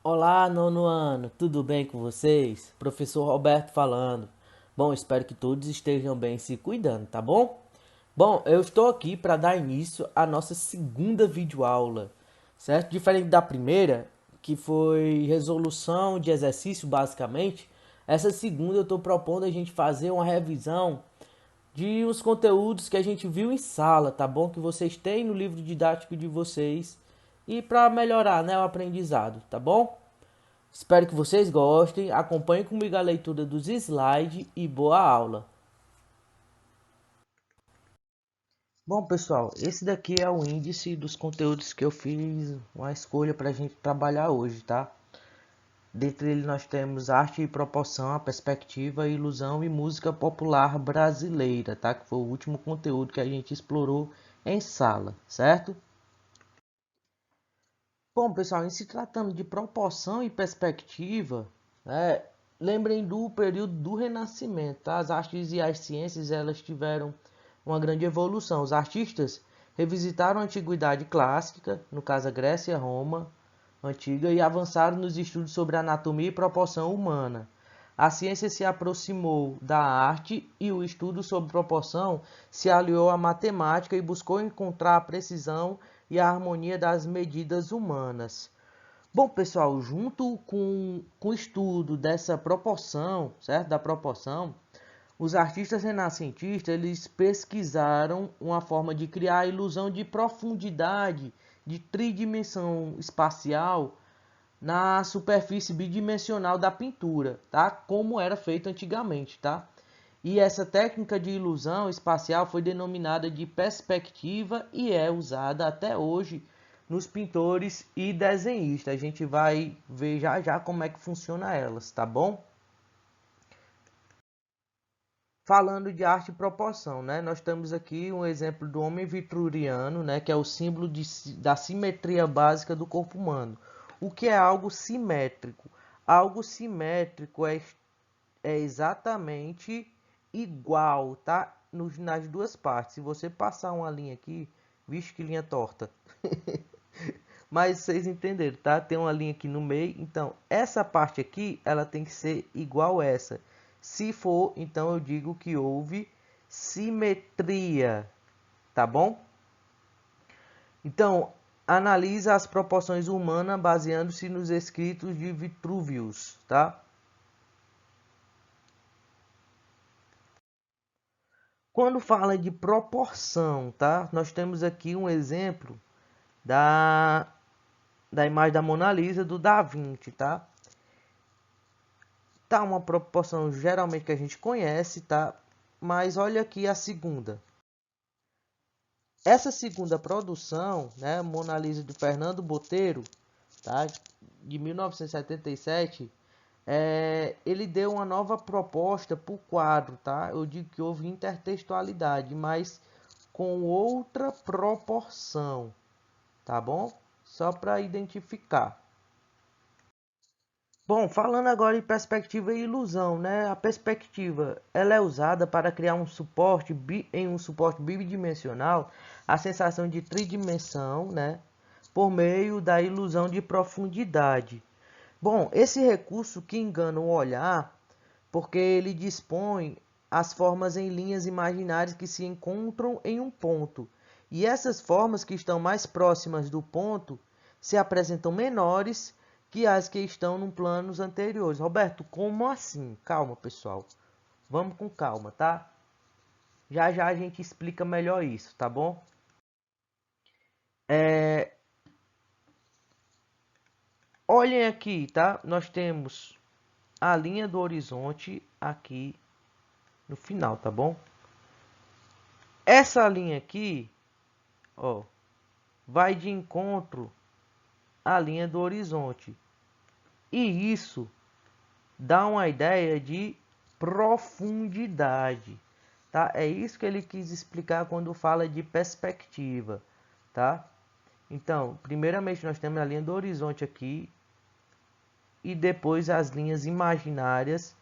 Olá, nono ano, tudo bem com vocês? Professor Roberto falando. Bom, espero que todos estejam bem se cuidando, tá bom? Bom, eu estou aqui para dar início à nossa segunda videoaula, certo? Diferente da primeira, que foi resolução de exercício, basicamente, essa segunda eu estou propondo a gente fazer uma revisão de uns conteúdos que a gente viu em sala, tá bom? Que vocês têm no livro didático de vocês e para melhorar, né, o aprendizado, tá bom? Espero que vocês gostem. Acompanhe comigo a leitura dos slides e boa aula. Bom, pessoal, esse daqui é o índice dos conteúdos que eu fiz uma escolha para a gente trabalhar hoje, tá? Dentre eles nós temos arte e proporção, a perspectiva, ilusão e música popular brasileira, tá? Que foi o último conteúdo que a gente explorou em sala, certo? Bom, pessoal, em se tratando de proporção e perspectiva, né, lembrem do período do Renascimento, tá? As artes e as ciências elas tiveram uma grande evolução. Os artistas revisitaram a antiguidade clássica, no caso a Grécia e a Roma antiga, e avançaram nos estudos sobre anatomia e proporção humana. A ciência se aproximou da arte e o estudo sobre proporção se aliou à matemática e buscou encontrar a precisão e a harmonia das medidas humanas. Bom, pessoal, junto com o estudo dessa proporção, certo? Da proporção, os artistas renascentistas eles pesquisaram uma forma de criar a ilusão de profundidade, de tridimensão espacial na superfície bidimensional da pintura, tá? Como era feito antigamente, tá? E essa técnica de ilusão espacial foi denominada de perspectiva e é usada até hoje nos pintores e desenhistas. A gente vai ver já já como é que funciona elas, tá bom? Falando de arte e proporção, né? Nós temos aqui um exemplo do homem vitruriano, né? Que é o símbolo da simetria básica do corpo humano. O que é algo simétrico? Algo simétrico é exatamente igual, tá? Nas duas partes. Se você passar uma linha aqui, vixe que linha torta. Mas vocês entenderam, tá? Tem uma linha aqui no meio. Então, essa parte aqui, ela tem que ser igual a essa. Se for, então eu digo que houve simetria, tá bom? Então, analisa as proporções humanas baseando-se nos escritos de Vitruvius, tá? Quando fala de proporção, tá? Nós temos aqui um exemplo da, da imagem da Mona Lisa do Da Vinci, tá? Tá uma proporção geralmente que a gente conhece, tá? Mas olha aqui a segunda. Essa segunda produção, né, Mona Lisa de Fernando Botelho, tá? De 1977, ele deu uma nova proposta para o quadro, tá? Eu digo que houve intertextualidade, mas com outra proporção, tá bom? Só para identificar. Bom, falando agora em perspectiva e ilusão, né? A perspectiva, ela é usada para criar em um suporte bidimensional, a sensação de tridimensão, né? Por meio da ilusão de profundidade. Bom, esse recurso que engana o olhar, porque ele dispõe as formas em linhas imaginárias que se encontram em um ponto. E essas formas que estão mais próximas do ponto se apresentam menores que as que estão em planos anteriores. Roberto, como assim? Calma, pessoal. Vamos com calma, tá? Já já a gente explica melhor isso, tá bom? Olhem aqui, tá? Nós temos a linha do horizonte aqui no final, tá bom? Essa linha aqui, ó, vai de encontro à linha do horizonte. E isso dá uma ideia de profundidade, tá? É isso que ele quis explicar quando fala de perspectiva, tá? Então, primeiramente nós temos a linha do horizonte aqui e depois as linhas imaginárias,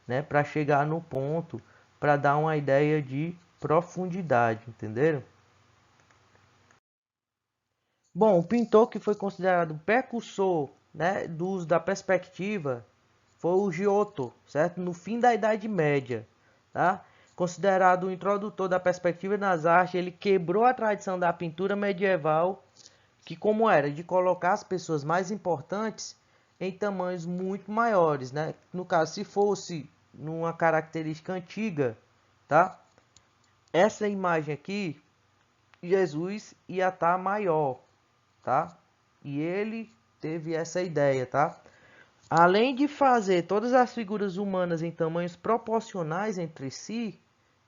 né, para chegar no ponto, para dar uma ideia de profundidade, entenderam? Bom, o pintor que foi considerado precursor né, do uso da perspectiva foi o Giotto, certo? No fim da Idade Média, tá? Considerado o introdutor da perspectiva nas artes, ele quebrou a tradição da pintura medieval, que como era de colocar as pessoas mais importantes em tamanhos muito maiores, né? No caso, se fosse numa característica antiga, tá? Essa imagem aqui, Jesus ia estar maior, tá? E ele teve essa ideia, tá? Além de fazer todas as figuras humanas em tamanhos proporcionais entre si,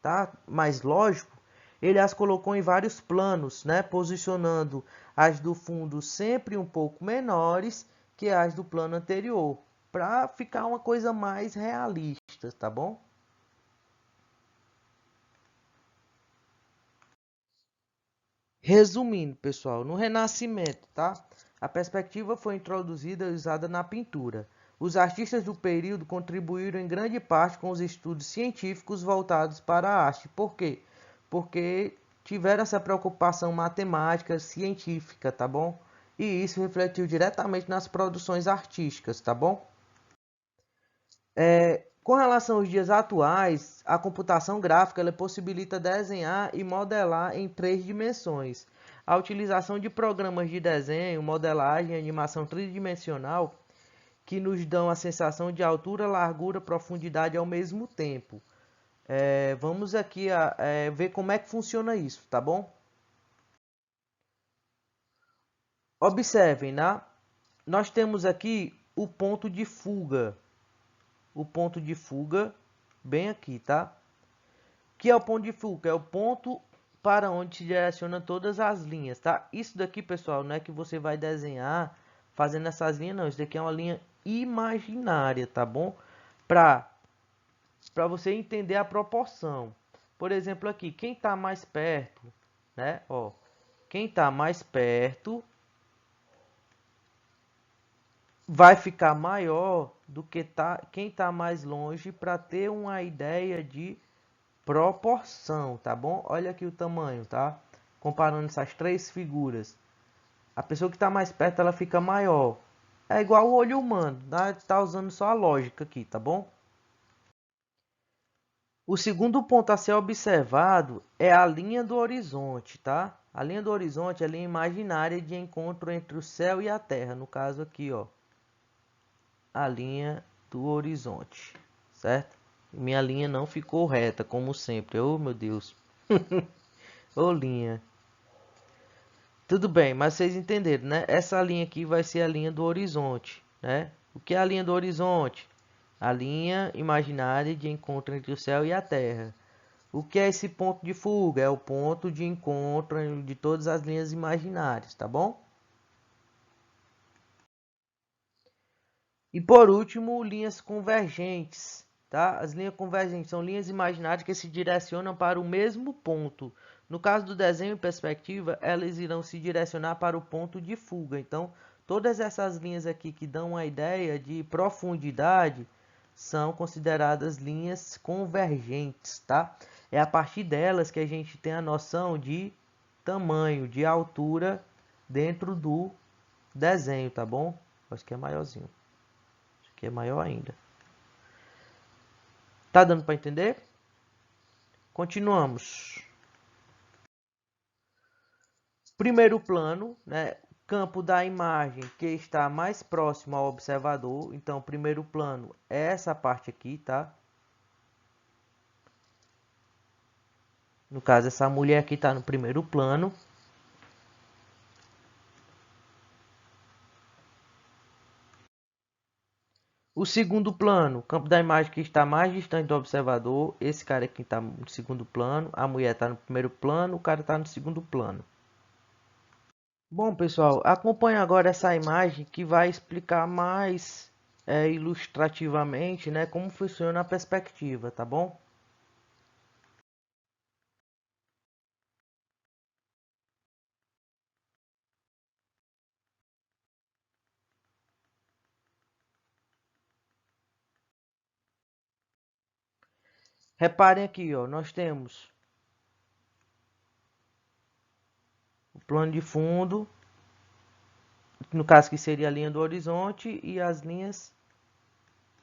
tá? Mais lógico, ele as colocou em vários planos, né? Posicionando as do fundo sempre um pouco menores que as do plano anterior, para ficar uma coisa mais realista, tá bom? Resumindo, pessoal, no Renascimento, tá? A perspectiva foi introduzida e usada na pintura. Os artistas do período contribuíram em grande parte com os estudos científicos voltados para a arte. Por quê? Porque tiveram essa preocupação matemática, científica, tá bom? E isso refletiu diretamente nas produções artísticas, tá bom? Com relação aos dias atuais, a computação gráfica ela possibilita desenhar e modelar em 3 dimensões. A utilização de programas de desenho, modelagem e animação tridimensional que nos dão a sensação de altura, largura, profundidade ao mesmo tempo. Vamos aqui ver como é que funciona isso, tá bom? Observem, né? Nós temos aqui o ponto de fuga. O ponto de fuga, bem aqui, tá? Que é o ponto de fuga, é o ponto para onde se direciona todas as linhas, tá? Isso daqui, pessoal, não é que você vai desenhar fazendo essas linhas, não. Isso daqui é uma linha imaginária, tá bom? Para você entender a proporção. Por exemplo, aqui, quem está mais perto, né? Ó, quem está mais perto vai ficar maior do que quem está mais longe para ter uma ideia de proporção, tá bom? Olha aqui o tamanho, tá? Comparando essas 3 figuras. A pessoa que está mais perto, ela fica maior. É igual o olho humano, tá? Tá usando só a lógica aqui, tá bom? O segundo ponto a ser observado é a linha do horizonte, tá? A linha do horizonte é a linha imaginária de encontro entre o céu e a terra. No caso aqui, ó, a linha do horizonte, certo? Minha linha não ficou reta, como sempre. Oh, meu Deus. Ô, linha. Tudo bem, mas vocês entenderam, né? Essa linha aqui vai ser a linha do horizonte, né? O que é a linha do horizonte? A linha imaginária de encontro entre o céu e a terra. O que é esse ponto de fuga? É o ponto de encontro de todas as linhas imaginárias, tá bom? E por último, linhas convergentes, tá? As linhas convergentes são linhas imaginárias que se direcionam para o mesmo ponto. No caso do desenho em perspectiva, elas irão se direcionar para o ponto de fuga. Então, todas essas linhas aqui que dão a ideia de profundidade são consideradas linhas convergentes, tá? É a partir delas que a gente tem a noção de tamanho, de altura dentro do desenho, tá bom? Acho que é maiorzinho. Que é maior ainda. Tá dando para entender? Continuamos. Primeiro plano, né? Campo da imagem que está mais próximo ao observador. Então, primeiro plano é essa parte aqui, tá? No caso, essa mulher aqui está no primeiro plano. O segundo plano, campo da imagem que está mais distante do observador. Esse cara aqui está no segundo plano. A mulher está no primeiro plano. O cara está no segundo plano. Bom, pessoal, acompanhe agora essa imagem que vai explicar mais ilustrativamente, né, como funciona a perspectiva, tá bom? Reparem aqui, ó, nós temos o plano de fundo, no caso que seria a linha do horizonte e as linhas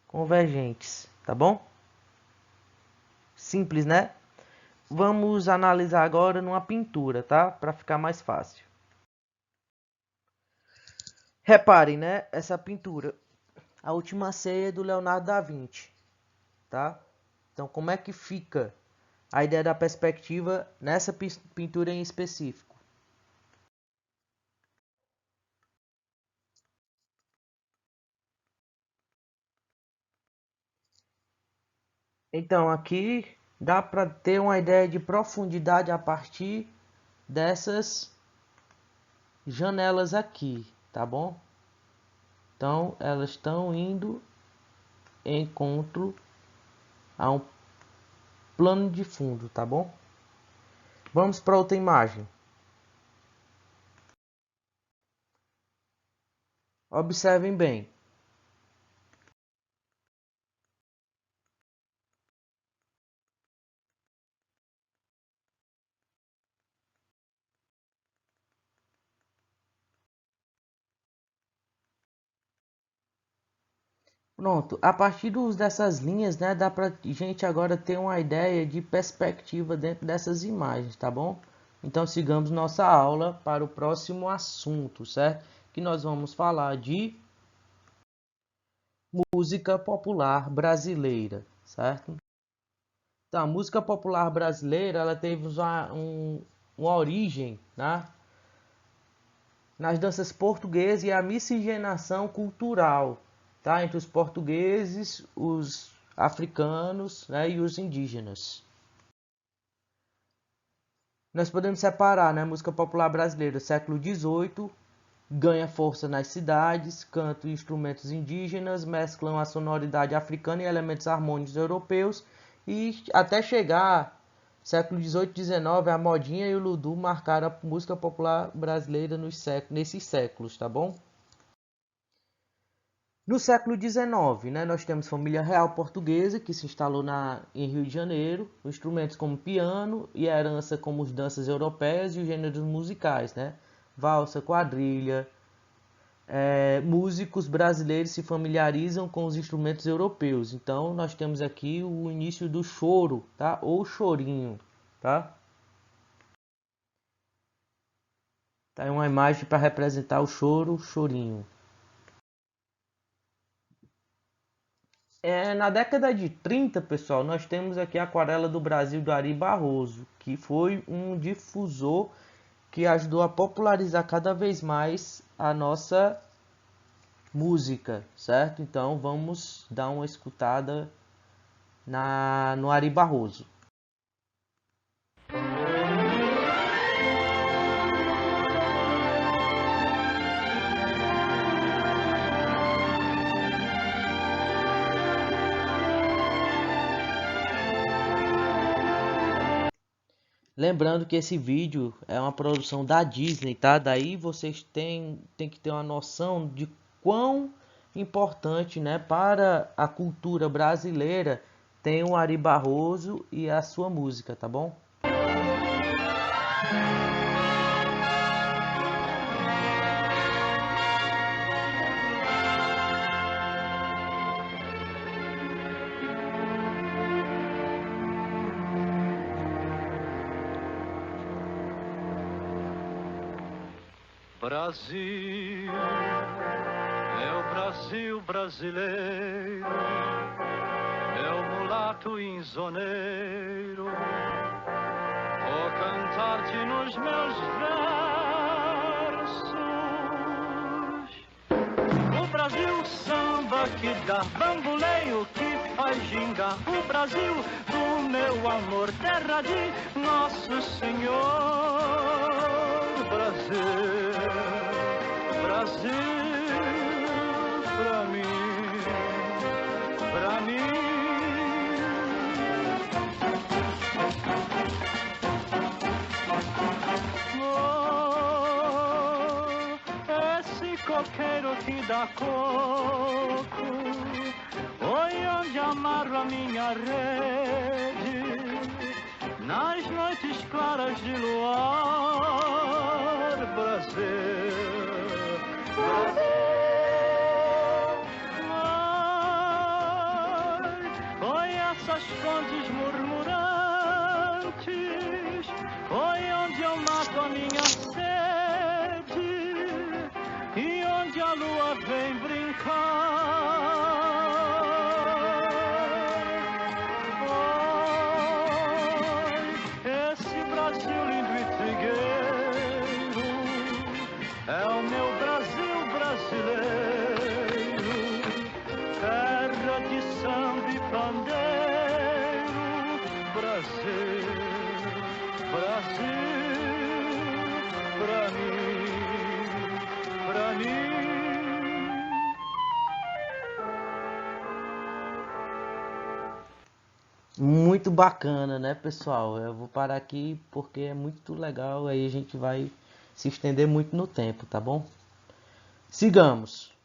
convergentes, tá bom? Simples, né? Vamos analisar agora numa pintura, tá? Para ficar mais fácil. Reparem, né? Essa pintura, A Última Ceia do Leonardo da Vinci, tá? Então, como é que fica a ideia da perspectiva nessa pintura em específico? Então, aqui dá para ter uma ideia de profundidade a partir dessas janelas aqui, tá bom? Então, elas estão indo em encontro a um plano de fundo, tá bom? Vamos para outra imagem. Observem bem. Pronto, a partir dessas linhas, né, dá pra gente agora ter uma ideia de perspectiva dentro dessas imagens, tá bom? Então sigamos nossa aula para o próximo assunto, certo? Que nós vamos falar de música popular brasileira, certo? Então, a música popular brasileira, ela teve uma origem, né, nas danças portuguesas e a miscigenação cultural, tá, entre os portugueses, os africanos, né, e os indígenas. Nós podemos separar, né, a música popular brasileira, século XVIII, ganha força nas cidades, canto e instrumentos indígenas, mesclam a sonoridade africana e elementos harmônicos europeus, e até chegar século XVIII e XIX, a modinha e o ludu marcaram a música popular brasileira nesses séculos, tá bom? No século XIX, né, nós temos família real portuguesa que se instalou em Rio de Janeiro, instrumentos como piano e a herança como as danças europeias e os gêneros musicais, né, valsa, quadrilha. Músicos brasileiros se familiarizam com os instrumentos europeus. Então, nós temos aqui o início do choro, tá? Ou chorinho, tá? Tá aí uma imagem para representar o choro, chorinho. Na década de 30, pessoal, nós temos aqui a Aquarela do Brasil do Ari Barroso, que foi um difusor que ajudou a popularizar cada vez mais a nossa música, certo? Então vamos dar uma escutada no Ari Barroso. Lembrando que esse vídeo é uma produção da Disney, tá? Daí vocês têm que ter uma noção de quão importante, né, para a cultura brasileira tem o Ari Barroso e a sua música, tá bom? Brasil, é o Brasil brasileiro, é o mulato insoneiro, vou cantar-te nos meus versos. O Brasil samba que dá bamboleio, que faz gingar. O Brasil do meu amor, terra de Nosso Senhor. Brasil, Brasil, pra mim, pra mim. Oh, esse coqueiro que dá coco, oi onde amarro a minha rede, nas noites claras de luar. Brasil, Foi essas fontes murmurantes, foi onde eu mato a minha sede e onde a lua vem brincar. Foi esse Brasil lindo e trigueiro, é o meu Brasil brasileiro, terra de samba e pandeiro, Brasil, Brasil, pra mim, pra mim. Muito bacana, né, pessoal? Eu vou parar aqui porque é muito legal, aí a gente vai se estender muito no tempo, tá bom? Sigamos.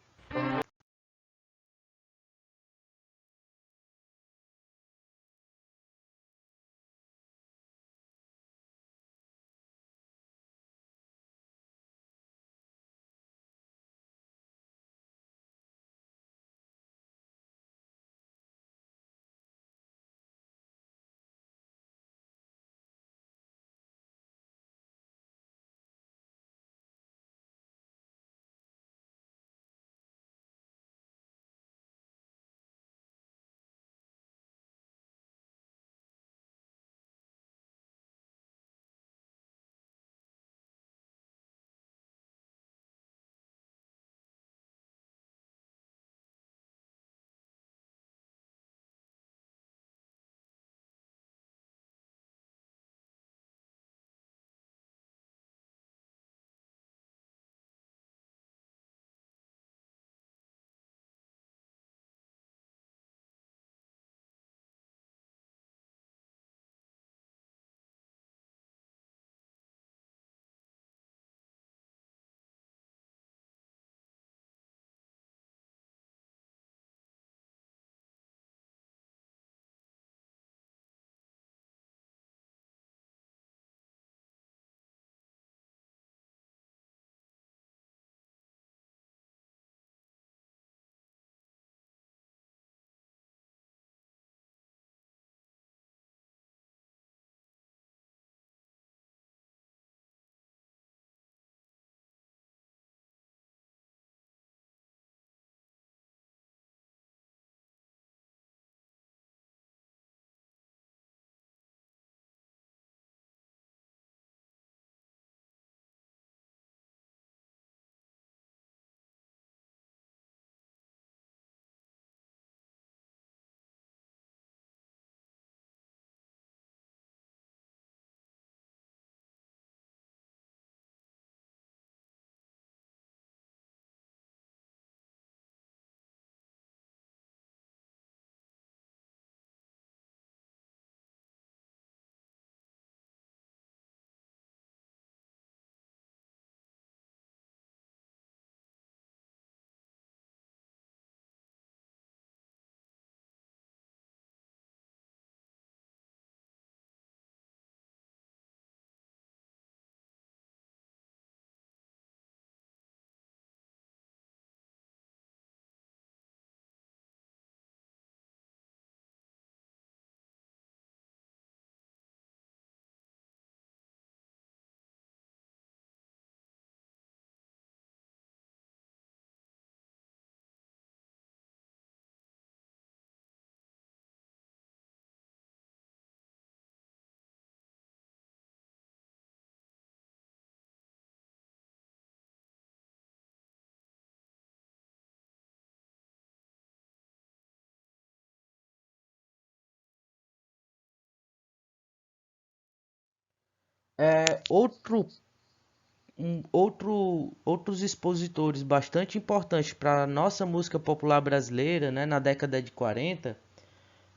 Outros expositores bastante importantes para a nossa música popular brasileira, né, na década de 40,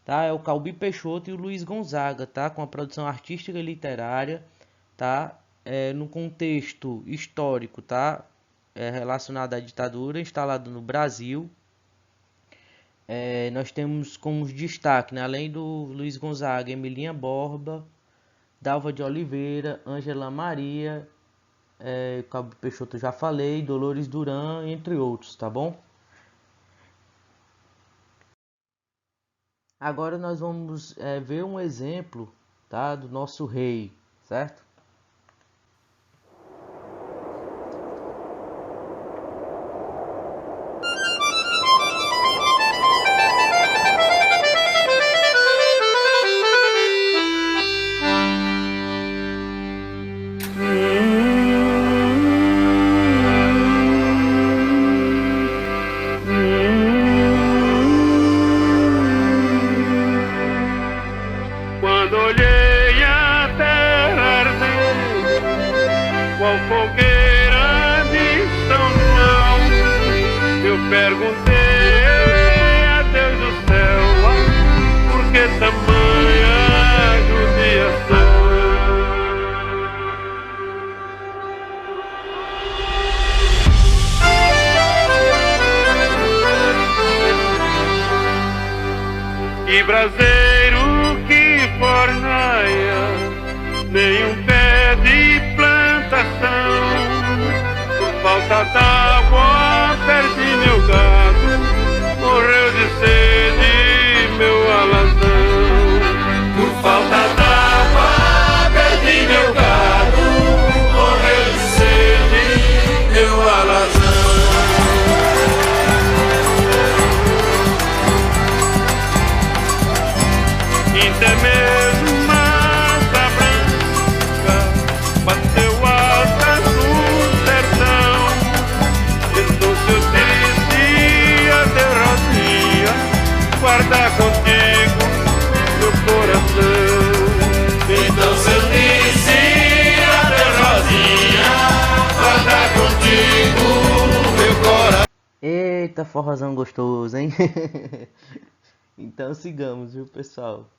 tá? É o Calbi Peixoto e o Luiz Gonzaga, tá? Com a produção artística e literária, tá? No contexto histórico, tá? Relacionado à ditadura instalada no Brasil. Nós temos como destaque, né, além do Luiz Gonzaga, Emilinha Borba, Dalva de Oliveira, Ângela Maria, Cabo Peixoto eu já falei, Dolores Duran, entre outros, tá bom? Agora nós vamos ver um exemplo, tá, do nosso rei, certo? Quando olhei a terra ardente, qual fogueira de São João, eu perguntei a Deus do céu, por que tamanha judiação? Que braseiro que fornaia, nenhum pé de plantação. Por falta d'água perdi meu gado, morreu de sede meu alazão. Por falta d'água perdi meu gado, morreu de sede meu alazão. Até mesmo massa branca bateu asas no sertão. Então eu disse adeus, Rosinha, guarda contigo meu coração. Então eu disse adeus, Rosinha, guarda contigo meu coração. Eita, forrozão gostoso, hein? Então sigamos, viu, pessoal?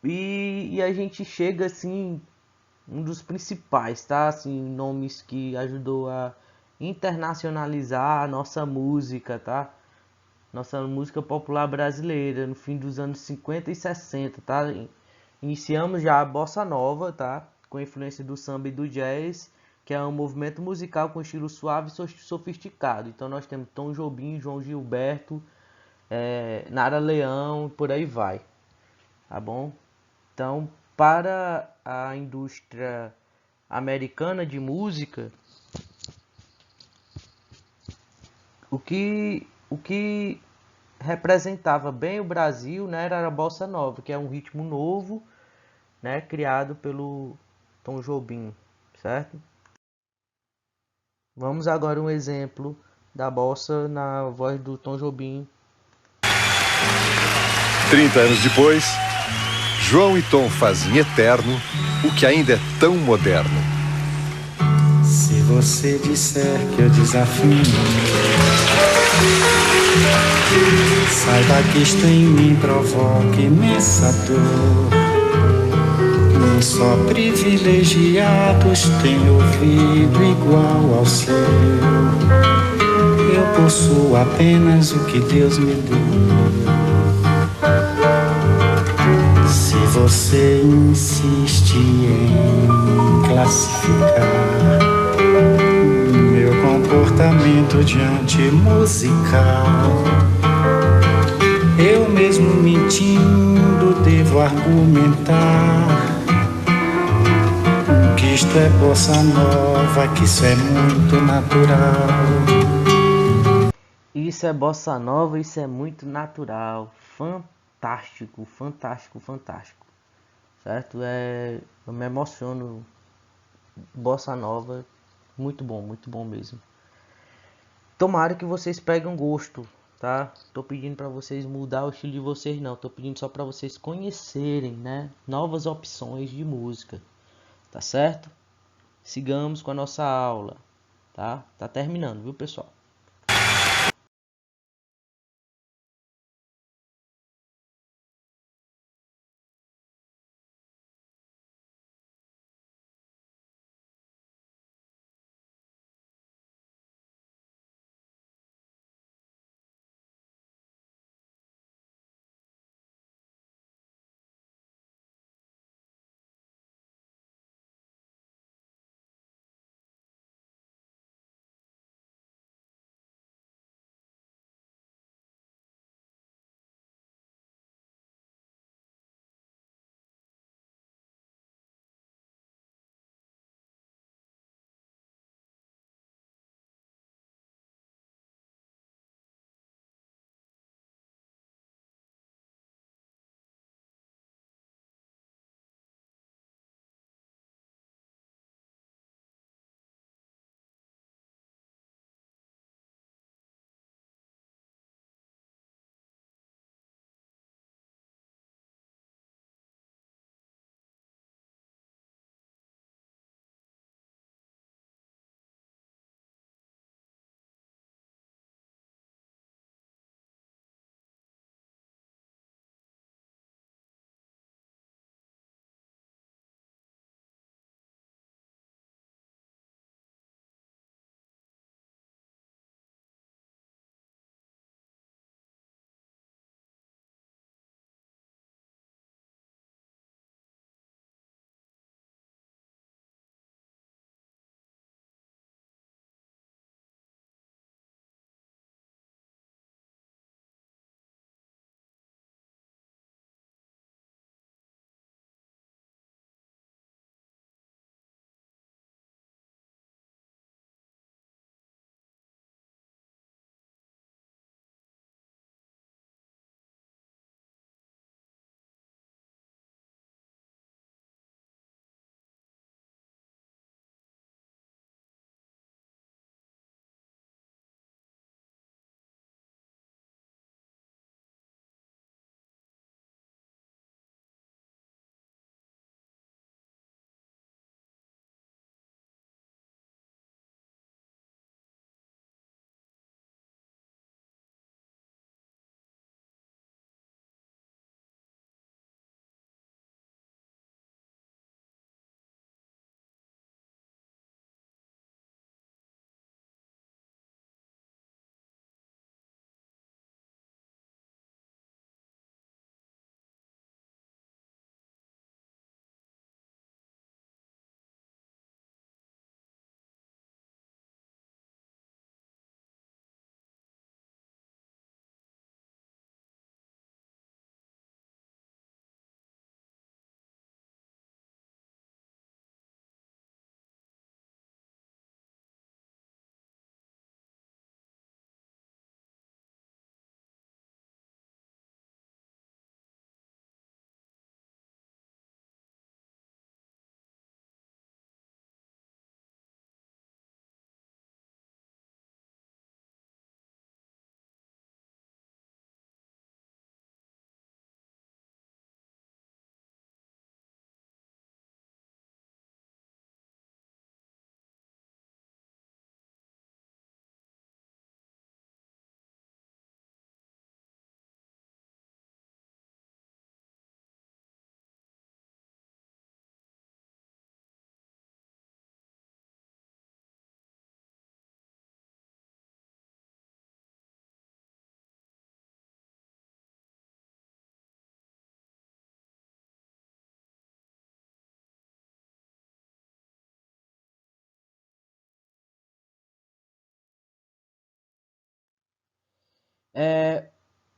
E a gente chega assim, um dos principais, tá? Assim, nomes que ajudou a internacionalizar a nossa música, tá? Nossa música popular brasileira no fim dos anos 50 e 60, tá? Iniciamos já a bossa nova, tá? Com influência do samba e do jazz, que é um movimento musical com estilo suave e sofisticado. Então nós temos Tom Jobim, João Gilberto, Nara Leão, por aí vai, tá bom? Então, para a indústria americana de música, o que representava bem o Brasil, né, era a bossa nova, que é um ritmo novo, né, criado pelo Tom Jobim, certo? Vamos agora um exemplo da bossa na voz do Tom Jobim. 30 anos depois, João e Tom fazem eterno o que ainda é tão moderno. Se você disser que eu desafio, saiba que isto em mim provoca imensa dor. Nem só privilegiados têm ouvido igual ao seu. Eu possuo apenas o que Deus me deu. Se você insiste em classificar meu comportamento diante musical, eu mesmo mentindo devo argumentar que isto é bossa nova, que isso é muito natural. Isso é bossa nova, isso é muito natural. Fantástico, fantástico, fantástico. Certo? Eu me emociono. Bossa nova, muito bom mesmo. Tomara que vocês peguem gosto, tá? Tô pedindo para vocês mudar o estilo de vocês, não. Tô pedindo só para vocês conhecerem, né? Novas opções de música, tá certo? Sigamos com a nossa aula, tá? Tá terminando, viu, pessoal?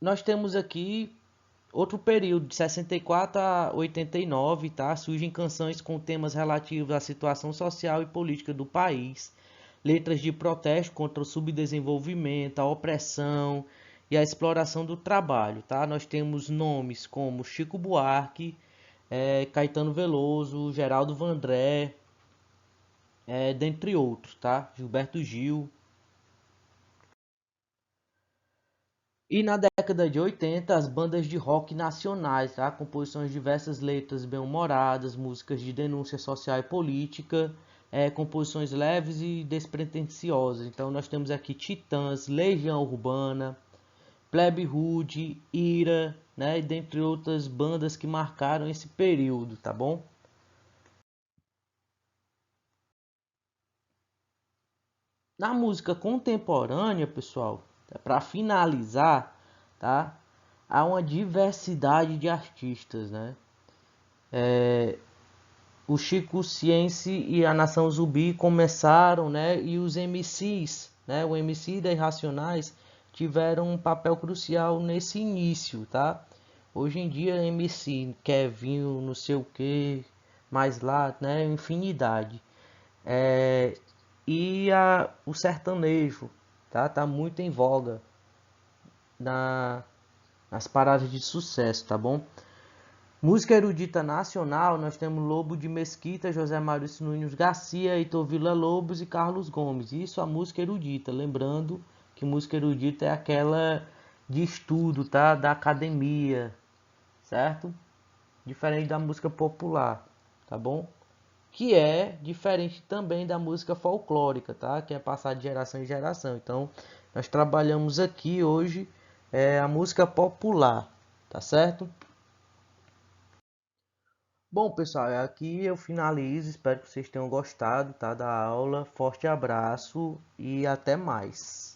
Nós temos aqui outro período, de 64 a 89, tá? Surgem canções com temas relativos à situação social e política do país, letras de protesto contra o subdesenvolvimento, a opressão e a exploração do trabalho, tá? Nós temos nomes como Chico Buarque, Caetano Veloso, Geraldo Vandré, dentre outros, tá? Gilberto Gil. E na década de 80, as bandas de rock nacionais, tá? Composições de diversas letras bem-humoradas, músicas de denúncia social e política, composições leves e despretensiosas. Então nós temos aqui Titãs, Legião Urbana, Plebe Rude, Ira, né? E dentre outras bandas que marcaram esse período, tá bom? Na música contemporânea, pessoal, para finalizar, tá? Há uma diversidade de artistas, né? O Chico Science e a Nação Zumbi começaram, né? E os MCs, né? O MC da Irracionais tiveram um papel crucial nesse início, tá? Hoje em dia, MC, Kevinho, não sei o que, mais lá, né? Infinidade. O sertanejo, tá? Tá muito em voga na, nas paradas de sucesso, tá bom? Música erudita nacional, nós temos Lobo de Mesquita, José Maurício Nunes Garcia, Heitor Villa-Lobos e Carlos Gomes. Isso a música erudita, lembrando que música erudita é aquela de estudo, tá? Da academia, certo? Diferente da música popular, tá bom? Que é diferente também da música folclórica, tá? Que é passar de geração em geração. Então, nós trabalhamos aqui hoje a música popular, tá certo? Bom, pessoal, aqui eu finalizo. Espero que vocês tenham gostado, tá, da aula. Forte abraço e até mais.